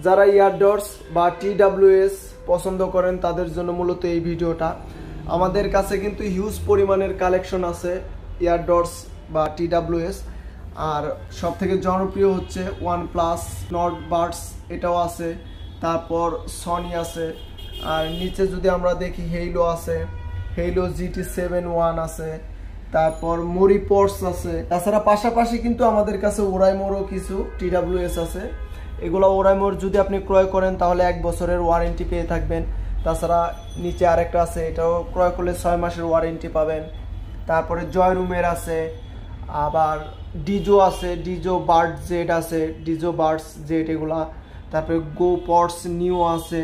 যারা ইয়ারডটস বা TWS পছন্দ করেন তাদের জন্য মূলত এই ভিডিওটা। আমাদের কাছে কিন্তু হিউজ পরিমাণের কালেকশন আছে ইয়ারডটস বা TWS। আর সব থেকে জনপ্রিয় হচ্ছে OnePlus নট বাডস, এটাও আছে। তারপর সনি আছে। আর নিচে যদি আমরা দেখি হেইলো আছে, হেইলো GT7-1 আছে। তারপর মরিপোর্টস আছে। তাছাড়া পাশাপাশি কিন্তু আমাদের কাছে ওরাইমোরও কিছু TWS আছে। এগুলো ওরাইমোর যদি আপনি ক্রয় করেন তাহলে 1 বছরের ওয়ারেন্টি পেয়ে থাকবেন। তাছাড়া নিচে আরেকটা আছে, এটাও ক্রয় করলে 6 মাসের ওয়ারেন্টি পাবেন। তারপরে জয়রুমের আছে, আবার ডিজো আছে, ডিজো বার্ড জেড আছে, ডিজো বার্ডস জেড এগুলা। তারপরে গো পটস নিউ আছে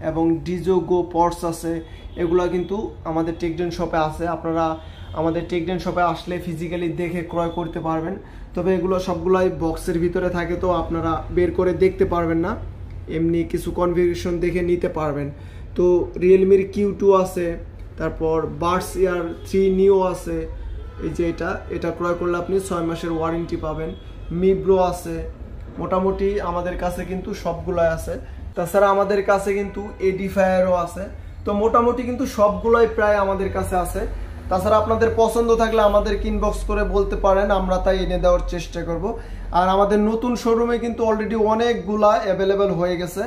এবং ডিজো গো পটস আছে। এগুলা কিন্তু আমাদের টেকডেন শপে আছে। আপনারা আমাদের টেকডেন শপে আসলে ফিজিক্যালি দেখে ক্রয় করতে পারবেন। তবে এগুলো সবগুলাই বক্সের ভিতরে থাকে, তো আপনারা বের করে দেখতে পারবেন না, এমনি কিছু কনফিগারেশন দেখে নিতে পারবেন। তো রিয়েলমির Q2 আছে, তারপর বাডস ইয়ার 3 নিউ আছে। এই যে এটা ক্রয় করলে আপনি 6 মাসের ওয়ারেন্টি পাবেন। মিব্রো আছে। মোটামুটি আমাদের কাছে কিন্তু সবগুলাই আছে। তাছাড়া আমাদের কাছে কিন্তু এডিফায়ারও আছে। তো মোটামুটি কিন্তু সবগুলাই প্রায় আমাদের কাছে আছে। তাছাড়া আপনাদের পছন্দ থাকলে আমাদেরকে ইনবক্স করে বলতে পারেন, আমরা তাই এনে দেওয়ার চেষ্টা করব। আর আমাদের নতুন শোরুমে কিন্তু অলরেডি অনেকগুলা অ্যাভেলেবেল হয়ে গেছে।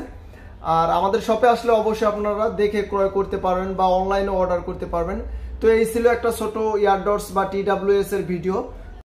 আর আমাদের শপে আসলে অবশ্যই আপনারা দেখে ক্রয় করতে পারবেন বা অনলাইনে অর্ডার করতে পারবেন। তো এই ছিল একটা ছোট ইয়ারডটস বা TWS এর ভিডিও।